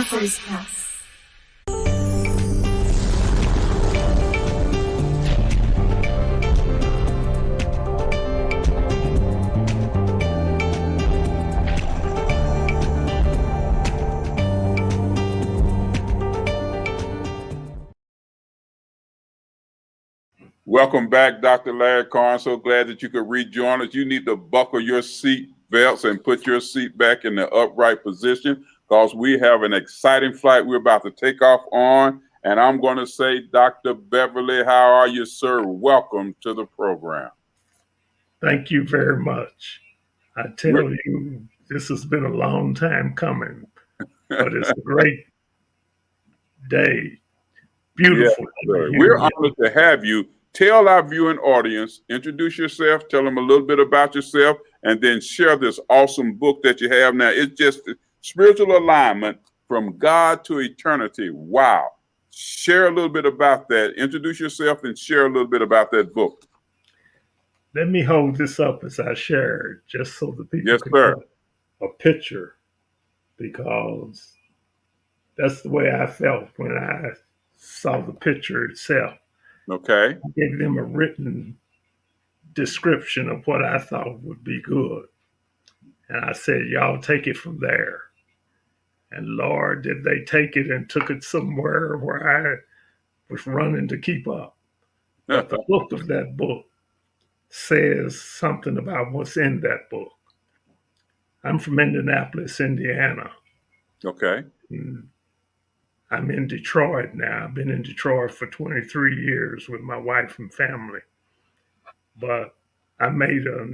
Author's House. Welcome back, Dr. Larry Carr. So glad that you could rejoin us. You need to buckle your seat belts and put your seat back in the upright position because we have an exciting flight we're about to take off on. And I'm going to say, Dr. Beverly, how are you, sir? Welcome to the program. Thank you very much. I tell you, this has been a long time coming, but it's a great day. Beautiful. Yes, we're honored to have you. Tell our viewing audience, introduce yourself, tell them a little bit about yourself, and then share this awesome book that you have now. It's just Spiritual Alignment from God to Eternity. Wow. Share a little bit about that. Introduce yourself and share a little bit about that book. Let me hold this up as I share it, just so the people can sir. get a picture, because that's the way I felt when I saw the picture itself. Okay. I gave them a written description of what I thought would be good. And I said, y'all take it from there. And Lord, did they take it and took it somewhere where I was running to keep up. But the book of that book says something about what's in that book. I'm from Indianapolis, Indiana. Okay. I'm in Detroit now. I've been in Detroit for 23 years with my wife and family. But I made a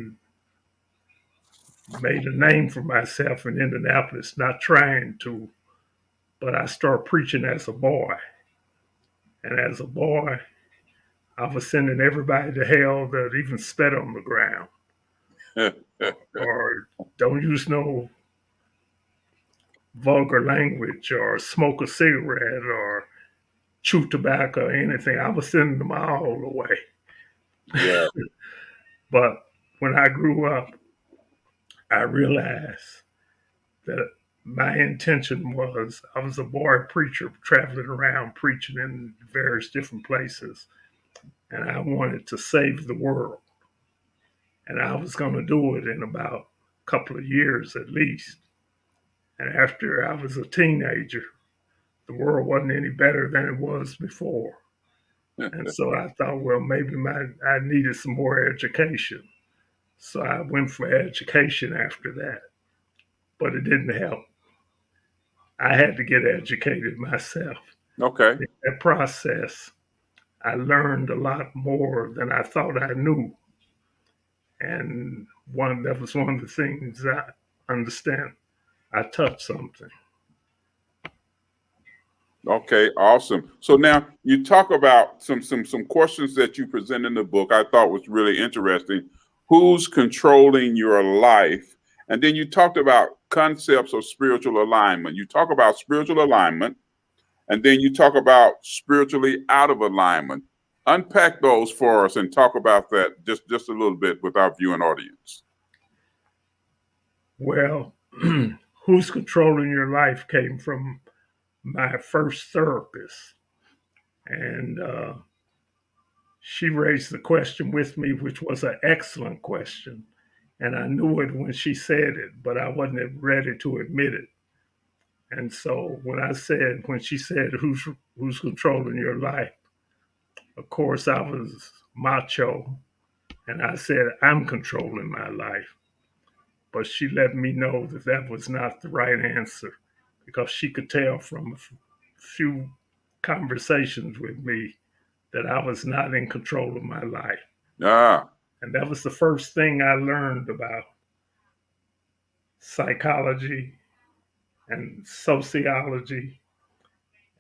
name for myself in Indianapolis, not trying to, but I started preaching as a boy. And as a boy, I was sending everybody to hell that even spit on the ground. Or don't use no vulgar language, or smoke a cigarette, or chew tobacco, or anything. I was sending them all away. Yeah. But when I grew up, I realized that my intention was, I was a boy preacher traveling around preaching in various different places, and I wanted to save the world. And I was going to do it in about a couple of years at least. And after I was a teenager, the world wasn't any better than it was before. And so I thought, well, maybe I needed some more education. So I went for education after that. But it didn't help. I had to get educated myself. Okay. In that process, I learned a lot more than I thought I knew. And that was one of the things I understand. I touched something. Okay, awesome. So now you talk about some questions that you present in the book I thought was really interesting. Who's controlling your life? And then you talked about concepts of spiritual alignment. You talk about spiritual alignment, and then you talk about spiritually out of alignment. Unpack those for us and talk about that just a little bit with our viewing audience. Well, who's controlling your life came from my first therapist. And she raised the question with me, which was an excellent question. And I knew it when she said it, but I wasn't ready to admit it. And so when she said, who's controlling your life? Of course, I was macho. And I said, I'm controlling my life. But she let me know that was not the right answer, because she could tell from a few conversations with me that I was not in control of my life. And that was the first thing I learned about psychology and sociology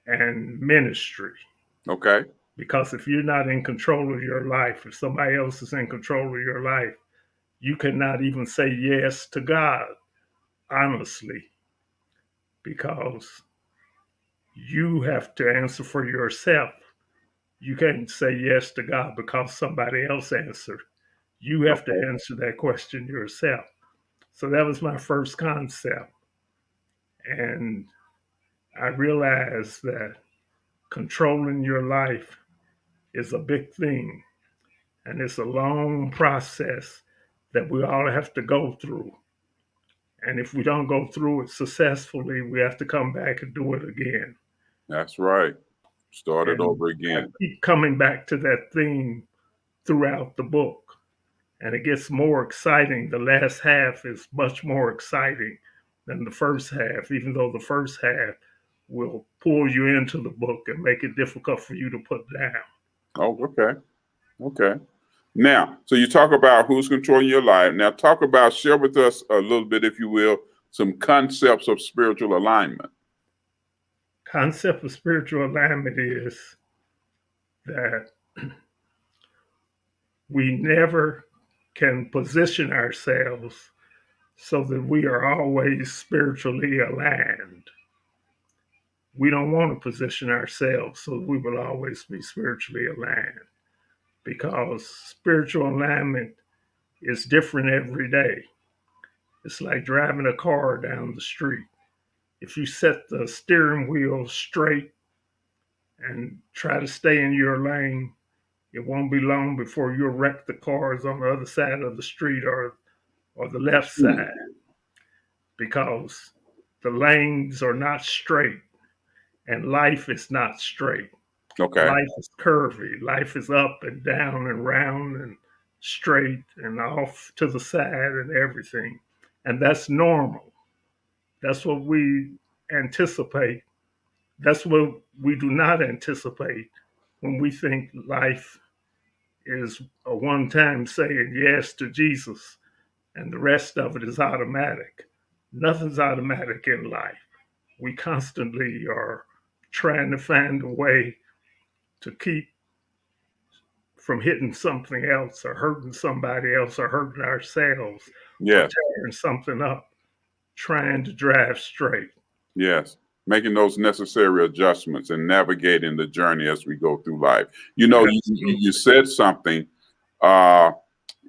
and ministry. Okay. Because if you're not in control of your life, if somebody else is in control of your life, you cannot even say yes to God, honestly, because you have to answer for yourself. You can't say yes to God because somebody else answered. You have to answer that question yourself. So that was my first concept. And I realized that controlling your life is a big thing, and it's a long process that we all have to go through. And if we don't go through it successfully, we have to come back and do it again. That's right. Start it And over I again. keep coming back to that theme throughout the book. And it gets more exciting. The last half is much more exciting than the first half, even though the first half will pull you into the book and make it difficult for you to put down. Oh, okay. Okay. Now, so you talk about who's controlling your life. Now, share with us a little bit, if you will, some concepts of spiritual alignment. Concept of spiritual alignment is that we never can position ourselves so that we are always spiritually aligned. We don't want to position ourselves so we will always be spiritually aligned, because spiritual alignment is different every day. It's like driving a car down the street. If you set the steering wheel straight and try to stay in your lane, it won't be long before you'll wreck the cars on the other side of the street, or the left side, because the lanes are not straight and life is not straight. Okay. Life is curvy. Life is up and down and round and straight and off to the side and everything. And that's normal. That's what we anticipate. That's what we do not anticipate when we think life is a one time saying yes to Jesus and the rest of it is automatic. Nothing's automatic in life. We constantly are trying to find a way to keep from hitting something else or hurting somebody else or hurting ourselves or Yes. tearing something up, trying to drive straight. Yes. Making those necessary adjustments and navigating the journey as we go through life. You know, you said something, and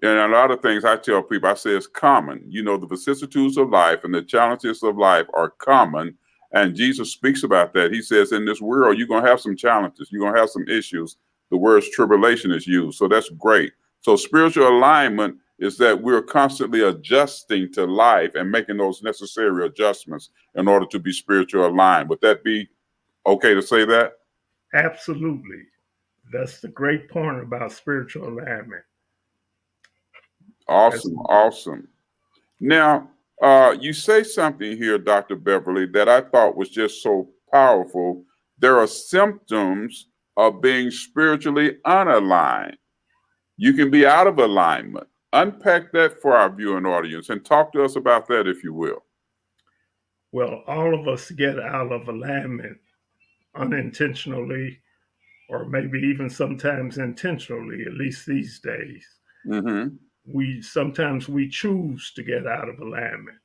a lot of things I tell people, I say it's common. You know, the vicissitudes of life and the challenges of life are common. And Jesus speaks about that. He says, in this world, you're going to have some challenges. You're going to have some issues. The word tribulation is used. So that's great. So spiritual alignment is that we're constantly adjusting to life and making those necessary adjustments in order to be spiritually aligned. Would that be okay to say that? Absolutely. That's the great point about spiritual alignment. Awesome. Awesome. Now, you say something here, Dr. Beverly, that I thought was just so powerful. There are symptoms of being spiritually unaligned. You can be out of alignment. Unpack that for our viewing audience and talk to us about that, if you will. Well, all of us get out of alignment unintentionally, or maybe even sometimes intentionally, at least these days. Mm-hmm. Sometimes we choose to get out of alignment,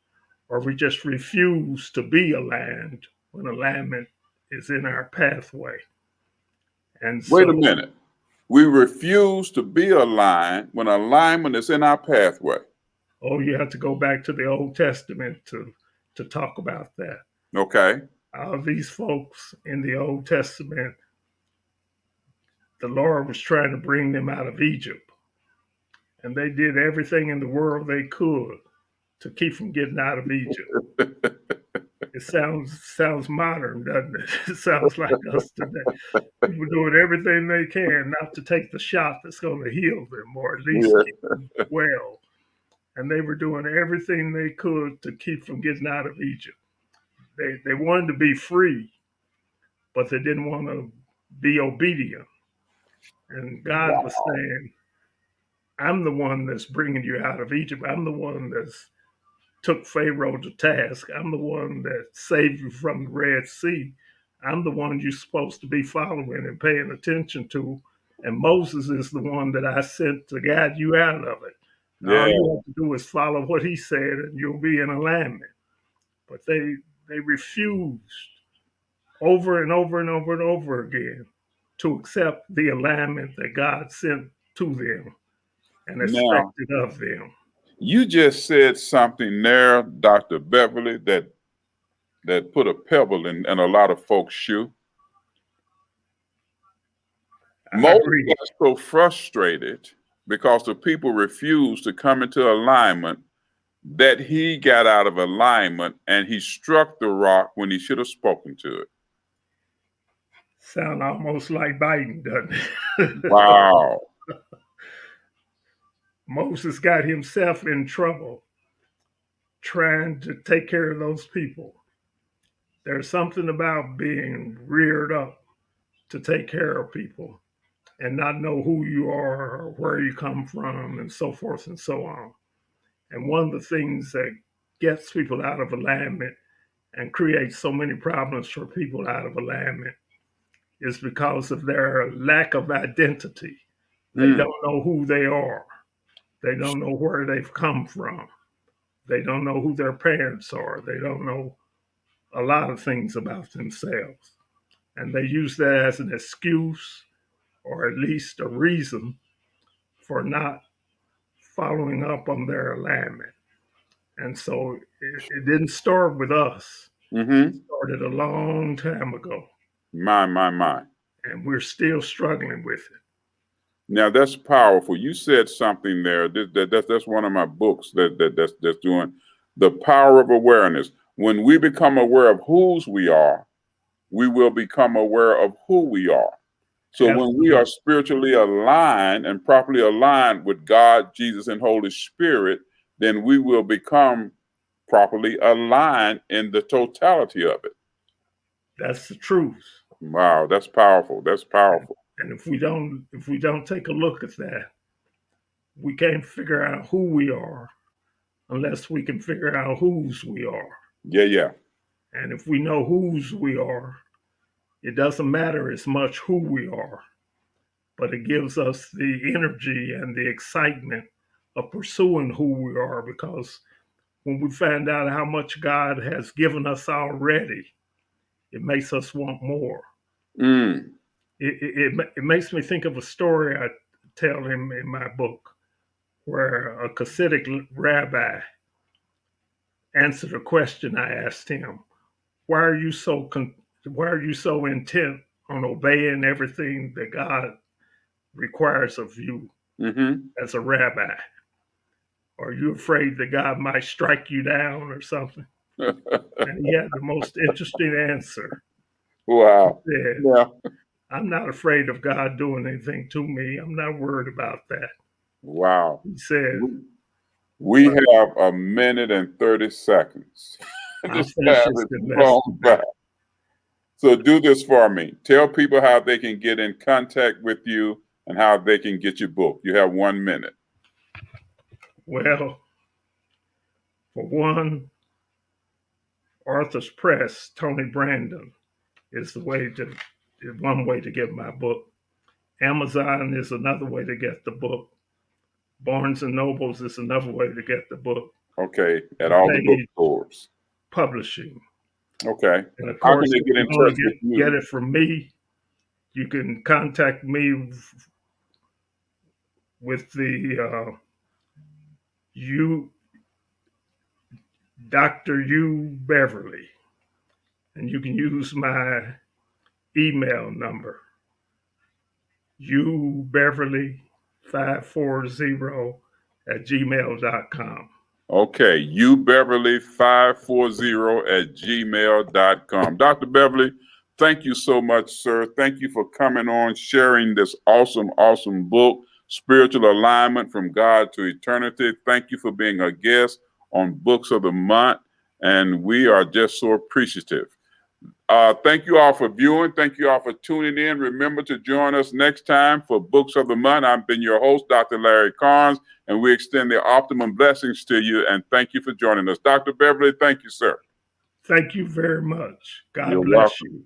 or we just refuse to be aligned when alignment is in our pathway. And Wait a minute. We refuse to be aligned when alignment is in our pathway. Oh, you have to go back to the Old Testament to talk about that. Okay. All these folks in the Old Testament, the Lord was trying to bring them out of Egypt. And they did everything in the world they could to keep from getting out of Egypt. It sounds modern, doesn't it? It sounds like us today. People doing everything they can not to take the shot that's going to heal them or at least keep them well. And they were doing everything they could to keep from getting out of Egypt. They wanted to be free, but they didn't want to be obedient. And God was saying, I'm the one that's bringing you out of Egypt. I'm the one that's took Pharaoh to task. I'm the one that saved you from the Red Sea. I'm the one you're supposed to be following and paying attention to. And Moses is the one that I sent to guide you out of it. Yeah. All you have to do is follow what he said and you'll be in alignment. But they refused over and over and over and over again to accept the alignment that God sent to them and expected of them. You just said something there, Dr. Beverly, that that put a pebble in a lot of folks' shoe? Moses got so frustrated because the people refused to come into alignment that he got out of alignment and he struck the rock when he should have spoken to it. Sound almost like Biden, doesn't it? Wow. Moses got himself in trouble trying to take care of those people. There's something about being reared up to take care of people and not know who you are or where you come from and so forth and so on. And one of the things that gets people out of alignment and creates so many problems for people out of alignment is because of their lack of identity. They don't know who they are. They don't know where they've come from. They don't know who their parents are. They don't know a lot of things about themselves. And they use that as an excuse or at least a reason for not following up on their alignment. And so it didn't start with us. It started a long time ago. My. And we're still struggling with it. Now that's powerful. You said something there. That's one of my books that's doing the power of awareness. When we become aware of whose we are, we will become aware of who we are. So when we are spiritually aligned and properly aligned with God, Jesus, and Holy Spirit, then we will become properly aligned in the totality of it. That's the truth. Wow, that's powerful. That's powerful. And if we don't take a look at that, we can't figure out who we are unless we can figure out whose we are. Yeah. And if we know whose we are, it doesn't matter as much who we are, but it gives us the energy and the excitement of pursuing who we are, because when we find out how much God has given us already, it makes us want more. It makes me think of a story I tell him in my book, where a Hasidic rabbi answered a question I asked him. Why are you so intent on obeying everything that God requires of you as a rabbi? Are you afraid that God might strike you down or something? And he had the most interesting answer. Wow. He said, yeah. I'm not afraid of God doing anything to me. I'm not worried about that. Wow. He said, we have 1 minute and 30 seconds. This time is blown by. So do this for me. Tell people how they can get in contact with you and how they can get your book. You have 1 minute. Well, for one, Arthur's Press, Tony Brandon, is one way to get my book. Amazon is another way to get the book. Barnes and Nobles is another way to get the book. Okay, at all the bookstores. Publishing. Okay. And of course, how can they get in touch with you? Get it from me. You can contact me with the Dr. U. Beverly, and you can use my email number, ubeverly540@gmail.com. Okay, ubeverly540@gmail.com. Dr. Beverly, thank you so much, sir. Thank you for coming on, sharing this awesome book, Spiritual Alignment from God to Eternity. Thank you for being a guest on Books of the Month, and we are just so appreciative. Thank you all for viewing. Thank you all for tuning in. Remember to join us next time for Books of the Month. I've been your host, Dr. Larry Carnes, and we extend the optimum blessings to you, and thank you for joining us. Dr. Beverly, thank you, sir. Thank you very much. God You're bless welcome. you.